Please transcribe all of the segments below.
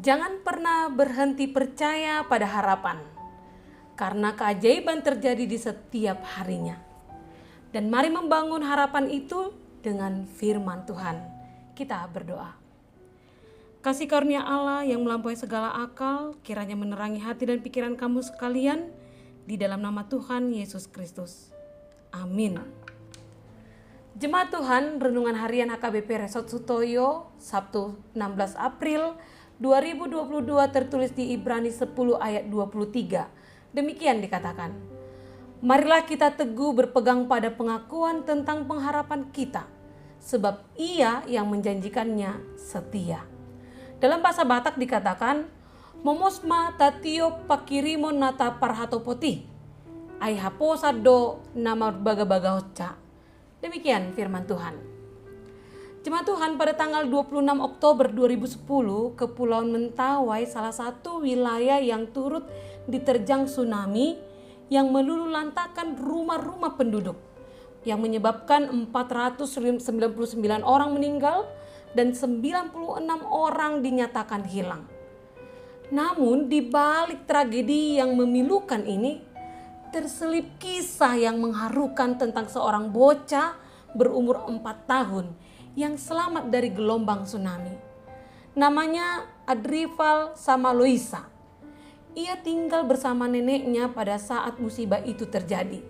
Jangan pernah berhenti percaya pada harapan, karena keajaiban terjadi di setiap harinya. Dan mari membangun harapan itu dengan firman Tuhan. Kita berdoa. Kasih karunia Allah yang melampaui segala akal, kiranya menerangi hati dan pikiran kamu sekalian, di dalam nama Tuhan Yesus Kristus. Amin. Jemaat Tuhan, Renungan Harian HKBP Resort Sutoyo, Sabtu 16 April 2022 tertulis di Ibrani 10 ayat 23. Demikian dikatakan, marilah kita teguh berpegang pada pengakuan tentang pengharapan kita, sebab Ia yang menjanjikannya setia. Dalam bahasa Batak dikatakan, momosma tatio pakirimo nata parhatopoti, ai haposa do nama baga-baga hoca. Demikian firman Tuhan. Jemaat Tuhan, pada tanggal 26 Oktober 2010, Kepulauan Mentawai salah satu wilayah yang turut diterjang tsunami yang meluluhlantakkan rumah-rumah penduduk, yang menyebabkan 499 orang meninggal dan 96 orang dinyatakan hilang. Namun di balik tragedi yang memilukan ini, terselip kisah yang mengharukan tentang seorang bocah berumur 4 tahun yang selamat dari gelombang tsunami. Namanya Adrival Samaloisa. Ia tinggal bersama neneknya pada saat musibah itu terjadi.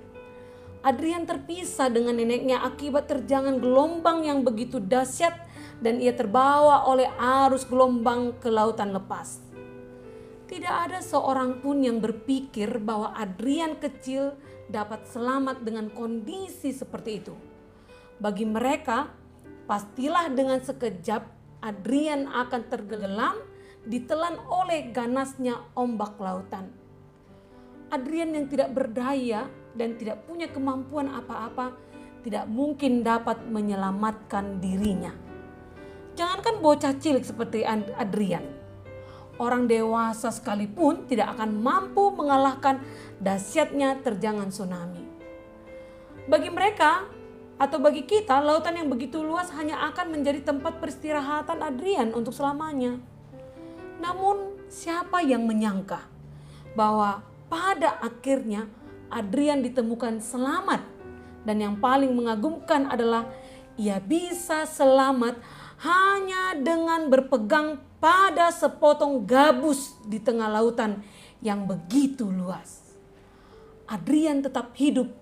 Adrian terpisah dengan neneknya akibat terjangan gelombang yang begitu dahsyat dan ia terbawa oleh arus gelombang ke lautan lepas. Tidak ada seorang pun yang berpikir bahwa Adrian kecil dapat selamat dengan kondisi seperti itu. Bagi mereka, pastilah dengan sekejap Adrian akan tenggelam ditelan oleh ganasnya ombak lautan. Adrian yang tidak berdaya dan tidak punya kemampuan apa-apa tidak mungkin dapat menyelamatkan dirinya. Jangankan bocah cilik seperti Adrian, orang dewasa sekalipun tidak akan mampu mengalahkan dahsyatnya terjangan tsunami. Bagi mereka atau bagi kita, lautan yang begitu luas hanya akan menjadi tempat peristirahatan Adrian untuk selamanya. Namun siapa yang menyangka bahwa pada akhirnya Adrian ditemukan selamat, dan yang paling mengagumkan adalah ia bisa selamat hanya dengan berpegang pada sepotong gabus di tengah lautan yang begitu luas. Adrian tetap hidup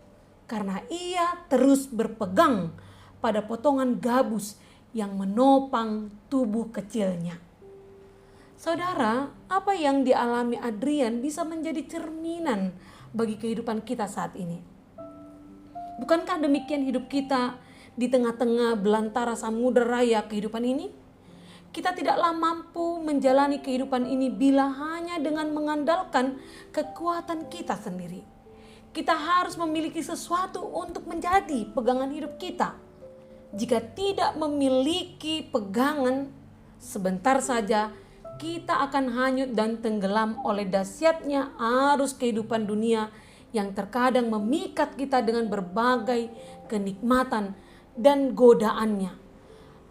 karena ia terus berpegang pada potongan gabus yang menopang tubuh kecilnya. Saudara, apa yang dialami Adrian bisa menjadi cerminan bagi kehidupan kita saat ini. Bukankah demikian hidup kita di tengah-tengah belantara samudera raya kehidupan ini? Kita tidaklah mampu menjalani kehidupan ini bila hanya dengan mengandalkan kekuatan kita sendiri. Kita harus memiliki sesuatu untuk menjadi pegangan hidup kita. Jika tidak memiliki pegangan, sebentar saja kita akan hanyut dan tenggelam oleh dahsyatnya arus kehidupan dunia yang terkadang memikat kita dengan berbagai kenikmatan dan godaannya.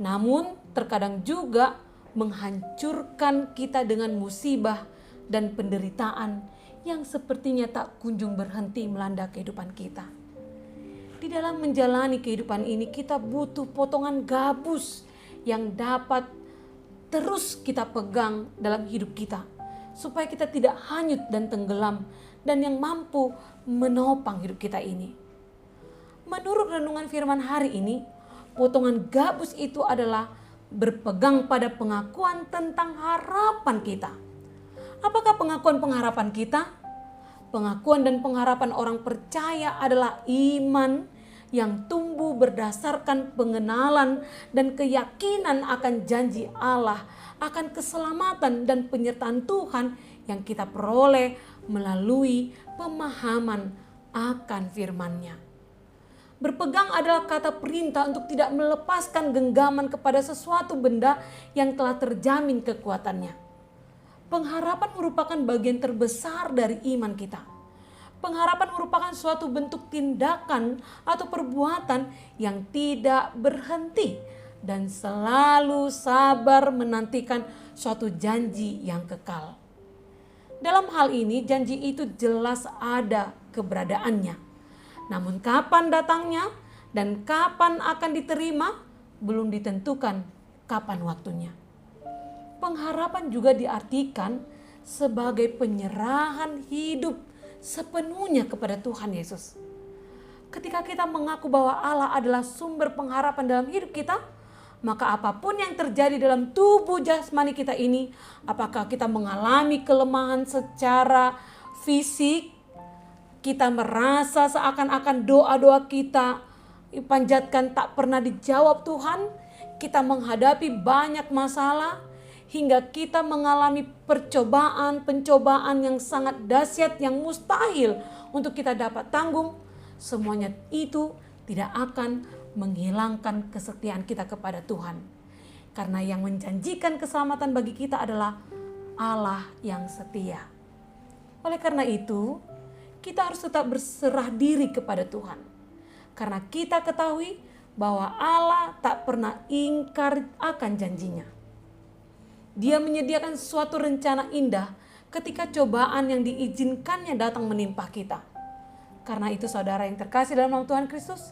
Namun terkadang juga menghancurkan kita dengan musibah dan penderitaan yang sepertinya tak kunjung berhenti melanda kehidupan kita. Di dalam menjalani kehidupan ini kita butuh potongan gabus yang dapat terus kita pegang dalam hidup kita, supaya kita tidak hanyut dan tenggelam, dan yang mampu menopang hidup kita ini. Menurut renungan firman hari ini, potongan gabus itu adalah berpegang pada pengakuan tentang harapan kita. Apakah pengakuan pengharapan kita? Pengakuan dan pengharapan orang percaya adalah iman yang tumbuh berdasarkan pengenalan dan keyakinan akan janji Allah, akan keselamatan dan penyertaan Tuhan yang kita peroleh melalui pemahaman akan firman-Nya. Berpegang adalah kata perintah untuk tidak melepaskan genggaman kepada sesuatu benda yang telah terjamin kekuatannya. Pengharapan merupakan bagian terbesar dari iman kita. Pengharapan merupakan suatu bentuk tindakan atau perbuatan yang tidak berhenti dan selalu sabar menantikan suatu janji yang kekal. Dalam hal ini janji itu jelas ada keberadaannya. Namun kapan datangnya dan kapan akan diterima belum ditentukan kapan waktunya. Pengharapan juga diartikan sebagai penyerahan hidup sepenuhnya kepada Tuhan Yesus. Ketika kita mengaku bahwa Allah adalah sumber pengharapan dalam hidup kita, maka apapun yang terjadi dalam tubuh jasmani kita ini, apakah kita mengalami kelemahan secara fisik, kita merasa seakan-akan doa-doa kita panjatkan tak pernah dijawab Tuhan, kita menghadapi banyak masalah, hingga kita mengalami pencobaan yang sangat dahsyat, yang mustahil untuk kita dapat tanggung, semuanya itu tidak akan menghilangkan kesetiaan kita kepada Tuhan. Karena yang menjanjikan keselamatan bagi kita adalah Allah yang setia. Oleh karena itu, kita harus tetap berserah diri kepada Tuhan. Karena kita ketahui bahwa Allah tak pernah ingkar akan janjinya. Dia menyediakan suatu rencana indah ketika cobaan yang diizinkannya datang menimpa kita. Karena itu saudara yang terkasih dalam nama Tuhan Kristus,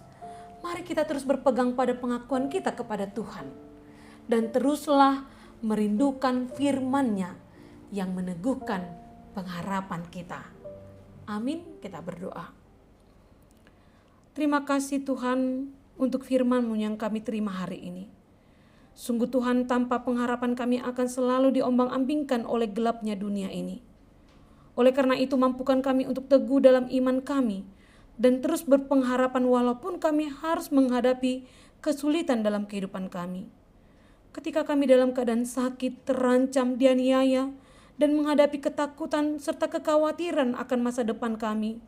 mari kita terus berpegang pada pengakuan kita kepada Tuhan. Dan teruslah merindukan firman-Nya yang meneguhkan pengharapan kita. Amin, kita berdoa. Terima kasih Tuhan untuk firman-Mu yang kami terima hari ini. Sungguh Tuhan, tanpa pengharapan kami akan selalu diombang-ambingkan oleh gelapnya dunia ini. Oleh karena itu mampukan kami untuk teguh dalam iman kami dan terus berpengharapan walaupun kami harus menghadapi kesulitan dalam kehidupan kami. Ketika kami dalam keadaan sakit, terancam, dianiaya, dan menghadapi ketakutan serta kekhawatiran akan masa depan kami,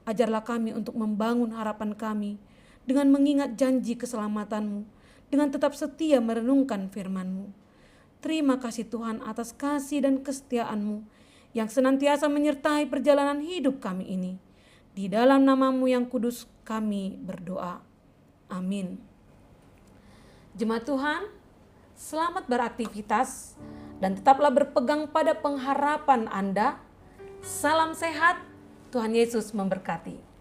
ajarlah kami untuk membangun harapan kami dengan mengingat janji keselamatan-Mu, dengan tetap setia merenungkan firman-Mu. Terima kasih Tuhan atas kasih dan kesetiaan-Mu yang senantiasa menyertai perjalanan hidup kami ini. Di dalam nama-Mu yang kudus kami berdoa. Amin. Jemaat Tuhan, selamat beraktivitas dan tetaplah berpegang pada pengharapan Anda. Salam sehat, Tuhan Yesus memberkati.